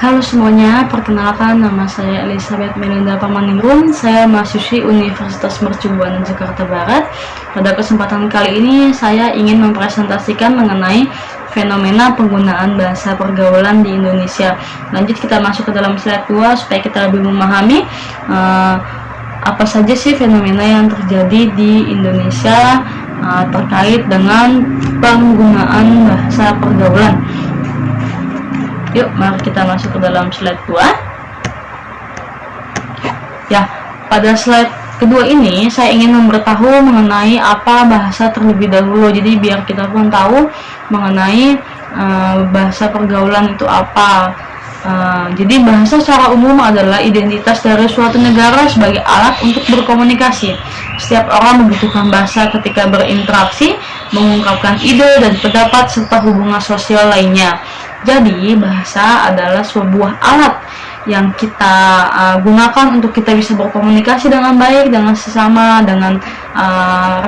Halo semuanya, perkenalkan nama saya Elizabeth Melinda Pamaningrum. Saya mahasiswi Universitas Mercu Buana Jakarta Barat. Pada kesempatan kali ini saya ingin mempresentasikan mengenai fenomena penggunaan bahasa pergaulan di Indonesia. Lanjut kita masuk ke dalam slide 2 supaya kita lebih memahami apa saja sih fenomena yang terjadi di Indonesia terkait dengan penggunaan bahasa pergaulan. Yuk, mari kita masuk ke dalam slide 2. Ya, pada slide kedua ini saya ingin memberitahu mengenai apa bahasa terlebih dahulu. Jadi biar kita pun tahu mengenai bahasa pergaulan itu apa. Jadi bahasa secara umum adalah identitas dari suatu negara sebagai alat untuk berkomunikasi. Setiap orang membutuhkan bahasa ketika berinteraksi, mengungkapkan ide dan pendapat serta hubungan sosial lainnya. Jadi bahasa adalah sebuah alat yang kita gunakan untuk kita bisa berkomunikasi dengan baik dengan sesama, dengan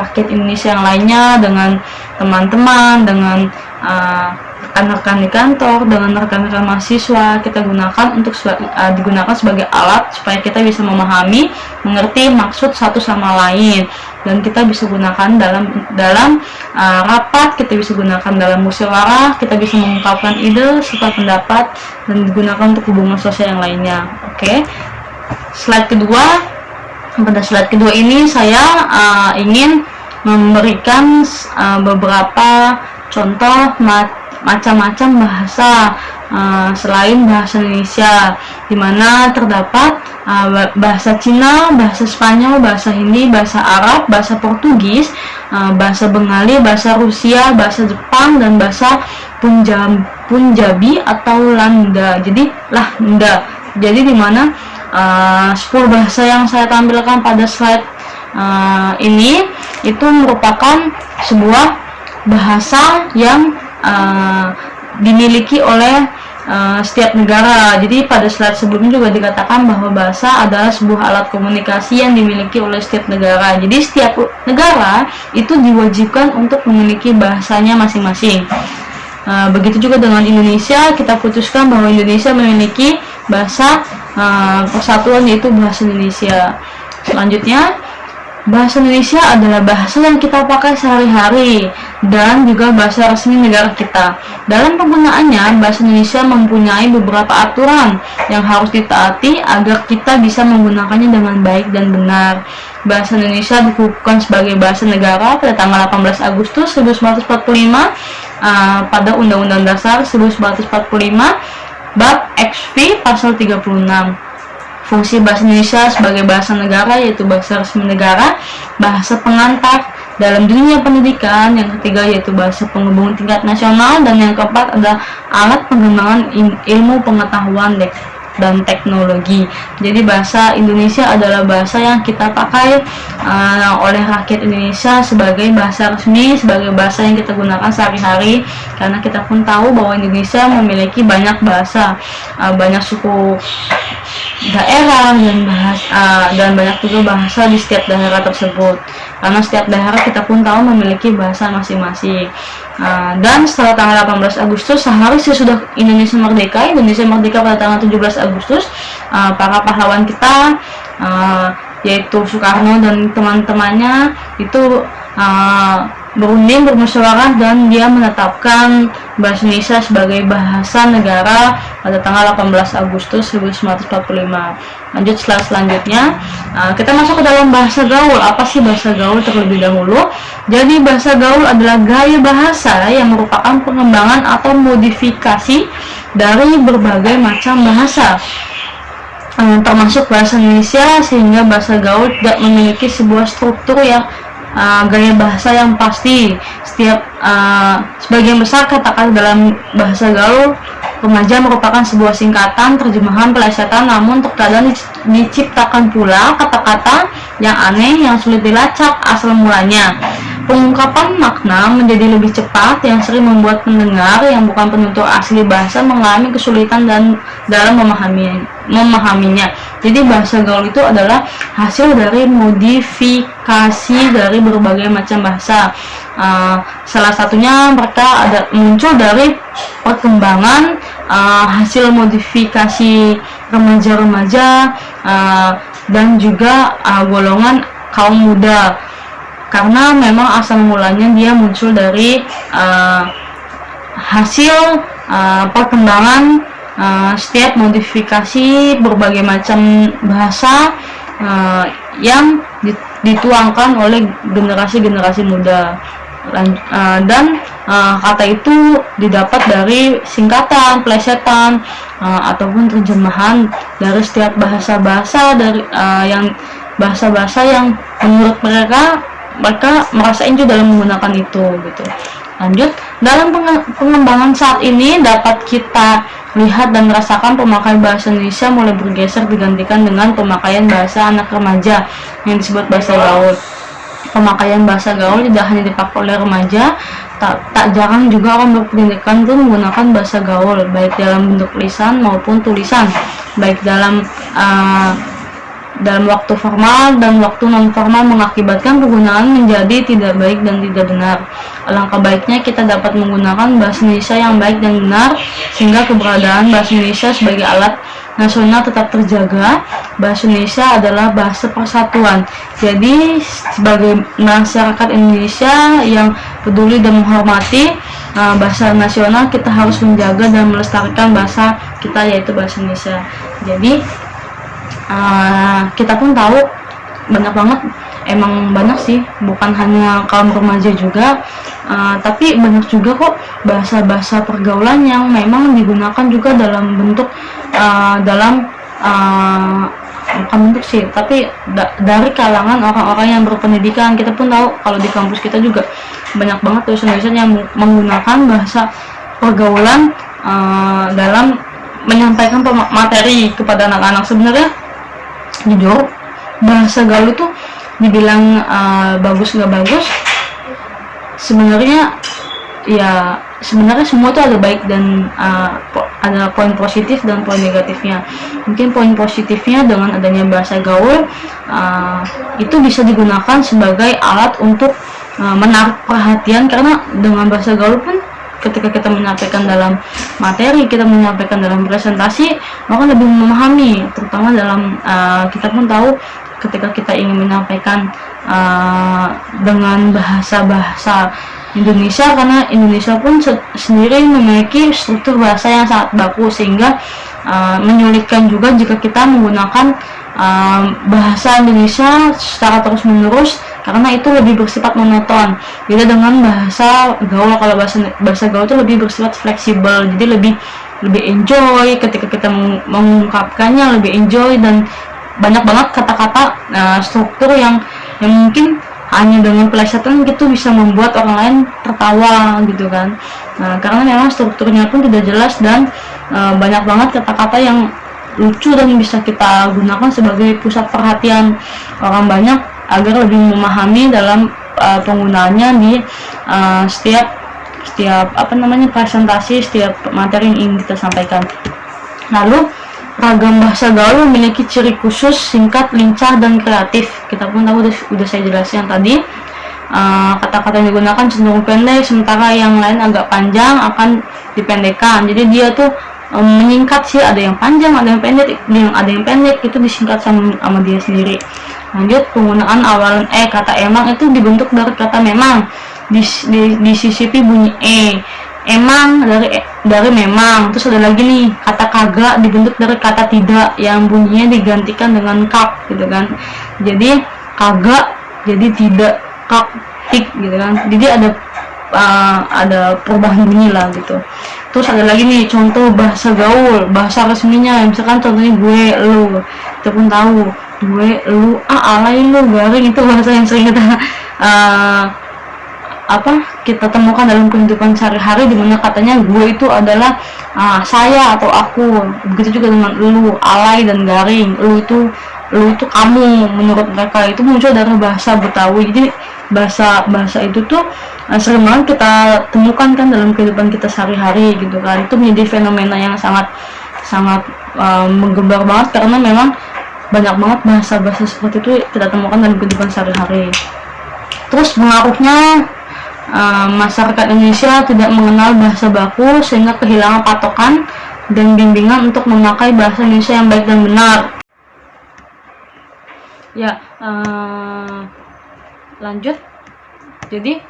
rakyat Indonesia yang lainnya, dengan teman-teman, dengan rekan-rekan di kantor, dengan rekan-rekan mahasiswa. Kita gunakan untuk digunakan sebagai alat supaya kita bisa memahami, mengerti maksud satu sama lain, dan kita bisa gunakan dalam rapat, kita bisa gunakan dalam musyawarah, kita bisa mengungkapkan ide serta pendapat, dan digunakan untuk hubungan sosial yang lainnya. Oke. Slide kedua. Pada slide kedua ini saya ingin memberikan beberapa contoh macam-macam bahasa selain bahasa Indonesia, di mana terdapat bahasa Cina, bahasa Spanyol, bahasa Hindi, bahasa Arab, bahasa Portugis, bahasa Bengali, bahasa Rusia, bahasa Jepang, dan bahasa Punjabi atau Landa. Jadi di mana 10 bahasa yang saya tampilkan pada slide ini itu merupakan sebuah bahasa yang dimiliki oleh setiap negara. Jadi pada slide sebelumnya juga dikatakan bahwa bahasa adalah sebuah alat komunikasi yang dimiliki oleh setiap negara. Jadi setiap negara itu diwajibkan untuk memiliki bahasanya masing-masing. Begitu juga dengan Indonesia, kita putuskan bahwa Indonesia memiliki bahasa persatuan, yaitu bahasa Indonesia. Selanjutnya, bahasa Indonesia adalah bahasa yang kita pakai sehari-hari dan juga bahasa resmi negara kita. Dalam penggunaannya, bahasa Indonesia mempunyai beberapa aturan yang harus ditaati agar kita bisa menggunakannya dengan baik dan benar. Bahasa Indonesia dikukuhkan sebagai bahasa negara pada tanggal 18 Agustus 1945 pada Undang-Undang Dasar 1945 Bab XV Pasal 36. Fungsi bahasa Indonesia sebagai bahasa negara yaitu bahasa resmi negara, bahasa pengantar dalam dunia pendidikan, yang ketiga yaitu bahasa penghubung tingkat nasional, dan yang keempat adalah alat pengembangan ilmu pengetahuan dan teknologi. Jadi bahasa Indonesia adalah bahasa yang kita pakai oleh rakyat Indonesia sebagai bahasa resmi, sebagai bahasa yang kita gunakan sehari-hari, karena kita pun tahu bahwa Indonesia memiliki banyak bahasa, banyak suku daerah dan banyak juga bahasa di setiap daerah tersebut, karena setiap daerah kita pun tahu memiliki bahasa masing-masing. Dan setelah tanggal 18 Agustus, sehari sesudah Indonesia merdeka pada tanggal 17 Agustus, para pahlawan kita yaitu Soekarno dan teman-temannya itu berunding, bermusyawarah, dan dia menetapkan bahasa Indonesia sebagai bahasa negara pada tanggal 18 Agustus 1945. Lanjut slide selanjutnya, kita masuk ke dalam bahasa gaul. Apa sih bahasa gaul terlebih dahulu? Jadi bahasa gaul adalah gaya bahasa yang merupakan pengembangan atau modifikasi dari berbagai macam bahasa, termasuk bahasa Indonesia, sehingga bahasa gaul tidak memiliki sebuah struktur yang gaya bahasa yang pasti. Sebagian besar kata-kata dalam bahasa gaul remaja merupakan sebuah singkatan, terjemahan, pelesetan, namun terkadang diciptakan pula kata-kata yang aneh yang sulit dilacak asal mulanya. pengungkapan makna menjadi lebih cepat yang sering membuat pendengar yang bukan penutur asli bahasa mengalami kesulitan dan dalam memahaminya. Jadi bahasa gaul itu adalah hasil dari modifikasi dari berbagai macam bahasa. Salah satunya mereka muncul dari perkembangan hasil modifikasi remaja-remaja dan juga golongan kaum muda, karena memang asal mulanya dia muncul dari hasil perkembangan setiap modifikasi berbagai macam bahasa yang dituangkan oleh generasi-generasi muda. Dan kata itu didapat dari singkatan, plesetan, ataupun terjemahan dari setiap bahasa-bahasa dari yang bahasa-bahasa yang menurut mereka merasa enjoy dalam menggunakan itu gitu. Lanjut, dalam pengembangan saat ini dapat kita lihat dan merasakan pemakaian bahasa Indonesia mulai bergeser digantikan dengan pemakaian bahasa anak remaja yang disebut bahasa gaul. Pemakaian bahasa gaul tidak hanya dipakai oleh remaja, tak jarang juga orang berpendidikan pun menggunakan bahasa gaul, baik dalam bentuk lisan maupun tulisan, baik dalam waktu formal dan waktu non formal, mengakibatkan penggunaan menjadi tidak baik dan tidak benar. Alangkah baiknya kita dapat menggunakan bahasa Indonesia yang baik dan benar sehingga keberadaan bahasa Indonesia sebagai alat nasional tetap terjaga. Bahasa Indonesia adalah bahasa persatuan. Jadi sebagai masyarakat Indonesia yang peduli dan menghormati bahasa nasional, kita harus menjaga dan melestarikan bahasa kita, yaitu bahasa Indonesia. Jadi kita pun tahu banyak banget, emang banyak sih, bukan hanya kaum remaja juga, tapi banyak juga kok bahasa-bahasa pergaulan yang memang digunakan juga dalam bentuk bukan bentuk sih, tapi dari kalangan orang-orang yang berpendidikan. Kita pun tahu kalau di kampus kita juga banyak banget dosen-dosen yang menggunakan bahasa pergaulan dalam menyampaikan materi kepada anak-anak. Sebenarnya jujur, bahasa gaul itu dibilang bagus nggak bagus, sebenarnya semua itu ada baik dan ada poin positif dan poin negatifnya. Mungkin poin positifnya dengan adanya bahasa gaul itu bisa digunakan sebagai alat untuk menarik perhatian, karena dengan bahasa gaul pun ketika kita menyampaikan dalam materi, kita menyampaikan dalam presentasi, maka lebih memahami, terutama dalam kita pun tahu ketika kita ingin menyampaikan dengan bahasa-bahasa Indonesia, karena Indonesia pun sendiri memiliki struktur bahasa yang sangat baku, sehingga menyulitkan juga jika kita menggunakan bahasa Indonesia secara terus-menerus, karena itu lebih bersifat monoton. Beda dengan bahasa gaul. Kalau bahasa gaul itu lebih bersifat fleksibel, jadi lebih enjoy ketika kita mengungkapkannya, lebih enjoy, dan banyak banget kata-kata struktur yang mungkin hanya dengan plesetan gitu bisa membuat orang lain tertawa gitu kan. Karena memang strukturnya pun tidak jelas dan banyak banget kata-kata yang lucu dan bisa kita gunakan sebagai pusat perhatian orang banyak agar lebih memahami dalam penggunaannya di setiap presentasi, setiap materi yang ingin kita sampaikan. Lalu ragam bahasa gaul memiliki ciri khusus, singkat, lincah, dan kreatif. Kita pun tahu, udah saya jelasin tadi. Kata-kata yang digunakan cenderung pendek, sementara yang lain agak panjang akan dipendekkan. Jadi dia tuh menyingkat sih, ada yang panjang, ada yang pendek, itu disingkat sama dia sendiri. Lanjut, penggunaan awalan kata emang itu dibentuk dari kata memang, disisipi bunyi emang dari memang. Terus ada lagi nih, kata kagak dibentuk dari kata tidak yang bunyinya digantikan dengan kak gitu kan. Jadi kagak jadi tidak, kak tik gitu kan. Jadi ada perubahan bunyi lah gitu. Terus ada lagi nih contoh bahasa gaul, bahasa resminya, misalkan contohnya gue, lu. Kita pun tahu gue, lu, alay, lu, garing, itu bahasa yang sering kita temukan dalam kehidupan sehari-hari, dimana katanya gue itu adalah saya atau aku. Begitu juga dengan lu, alay dan garing. Lu itu lu itu kamu, menurut mereka itu muncul dari bahasa Betawi. Jadi bahasa itu tuh sering banget kita temukan kan dalam kehidupan kita sehari-hari gitu kan. Itu menjadi fenomena yang sangat sangat menggembar banget, karena memang banyak banget bahasa-bahasa seperti itu kita temukan dalam kehidupan sehari-hari. Terus pengaruhnya, masyarakat Indonesia tidak mengenal bahasa baku sehingga kehilangan patokan dan bimbingan untuk memakai bahasa Indonesia yang baik dan benar. Ya, lanjut. Jadi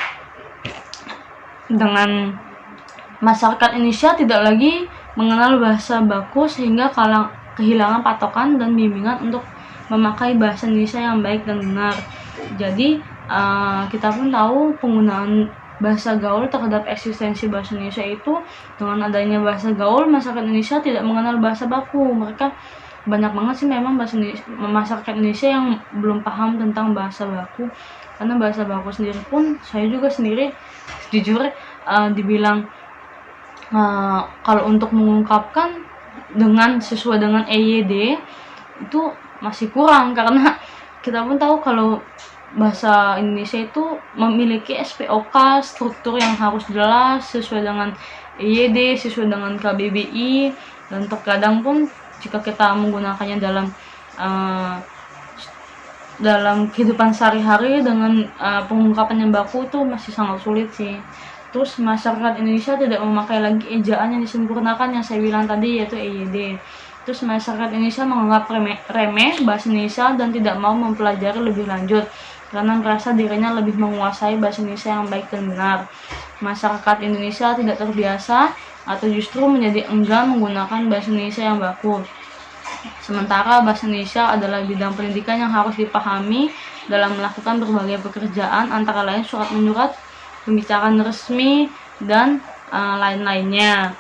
dengan masyarakat Indonesia tidak lagi mengenal bahasa baku sehingga kehilangan patokan dan bimbingan untuk memakai bahasa Indonesia yang baik dan benar. Jadi kita pun tahu penggunaan bahasa gaul terhadap eksistensi bahasa Indonesia itu, dengan adanya bahasa gaul, masyarakat Indonesia tidak mengenal bahasa baku. Mereka banyak banget sih memang masyarakat Indonesia yang belum paham tentang bahasa baku, karena bahasa baku sendiri pun saya juga sendiri jujur dibilang kalau untuk mengungkapkan sesuai dengan EYD itu masih kurang, karena kita pun tahu kalau bahasa Indonesia itu memiliki SPOK, struktur yang harus jelas sesuai dengan EYD, sesuai dengan KBBI, dan terkadang pun jika kita menggunakannya dalam kehidupan sehari-hari dengan pengungkapan yang baku itu masih sangat sulit sih. Terus masyarakat Indonesia tidak memakai lagi ejaan yang disempurnakan yang saya bilang tadi, yaitu EYD. Terus masyarakat Indonesia menganggap remeh bahasa Indonesia dan tidak mau mempelajari lebih lanjut karena merasa dirinya lebih menguasai bahasa Indonesia yang baik dan benar. Masyarakat Indonesia tidak terbiasa atau justru menjadi enggan menggunakan bahasa Indonesia yang baku. Sementara bahasa Indonesia adalah bidang pendidikan yang harus dipahami dalam melakukan berbagai pekerjaan, antara lain surat menyurat, pembicaraan resmi, dan lain-lainnya.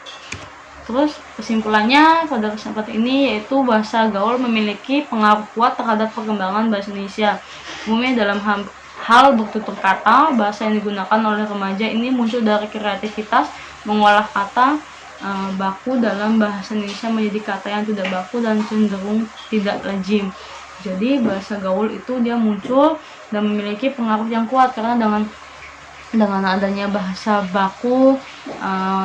Terus kesimpulannya pada kesempatan ini yaitu bahasa gaul memiliki pengaruh kuat terhadap perkembangan bahasa Indonesia. Umumnya dalam hal bertutur kata, bahasa yang digunakan oleh remaja ini muncul dari kreativitas mengolah kata baku dalam bahasa Indonesia menjadi kata yang tidak baku dan cenderung tidak lazim. Jadi bahasa gaul itu dia muncul dan memiliki pengaruh yang kuat, karena dengan adanya bahasa baku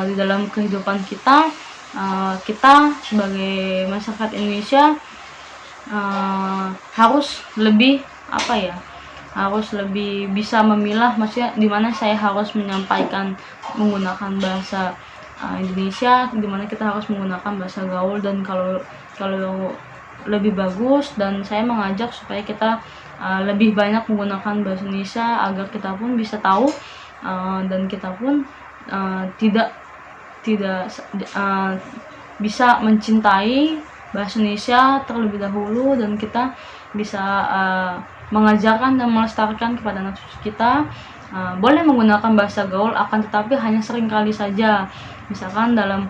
di dalam kehidupan kita, kita sebagai masyarakat Indonesia harus lebih harus lebih bisa memilah, maksudnya dimana saya harus menyampaikan menggunakan bahasa Indonesia, dimana kita harus menggunakan bahasa gaul, dan kalau lebih bagus, dan saya mengajak supaya kita lebih banyak menggunakan bahasa Indonesia agar kita pun bisa tahu dan kita pun tidak bisa mencintai bahasa Indonesia terlebih dahulu, dan kita bisa mengajarkan dan melestarikan kepada anak cucu kita. Boleh menggunakan bahasa gaul, akan tetapi hanya seringkali saja. Misalkan dalam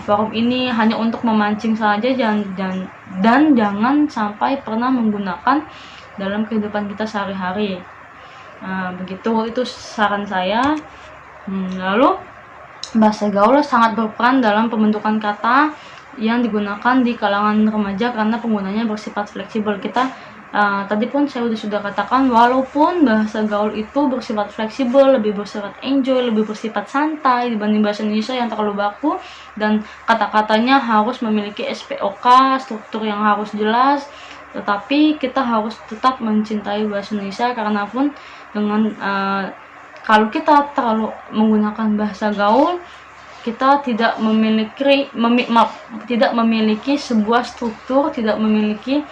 forum ini hanya untuk memancing saja, dan jangan sampai pernah menggunakan dalam kehidupan kita sehari-hari. Begitu, itu saran saya. Lalu bahasa gaul sangat berperan dalam pembentukan kata yang digunakan di kalangan remaja karena penggunanya bersifat fleksibel. Tadi pun saya sudah katakan, walaupun bahasa gaul itu bersifat fleksibel, lebih bersifat enjoy, lebih bersifat santai dibanding bahasa Indonesia yang terlalu baku, dan kata-katanya harus memiliki SPOK, struktur yang harus jelas, tetapi kita harus tetap mencintai bahasa Indonesia, karena pun kalau kita terlalu menggunakan bahasa gaul, kita tidak memiliki sebuah struktur, tidak memiliki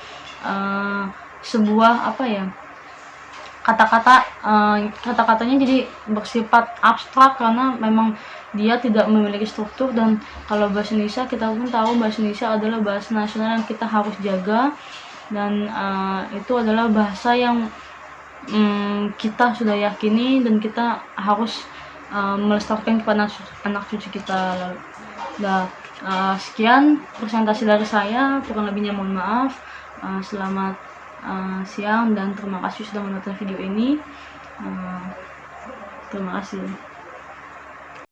sebuah kata-katanya jadi bersifat abstrak, karena memang dia tidak memiliki struktur. Dan kalau bahasa Indonesia, kita pun tahu bahasa Indonesia adalah bahasa nasional yang kita harus jaga, dan itu adalah bahasa yang kita sudah yakini dan kita harus melestarikan kepada anak cucu kita. Sekian presentasi dari saya, kurang lebihnya mohon maaf. Selamat siang dan terima kasih sudah menonton video ini. Terima kasih.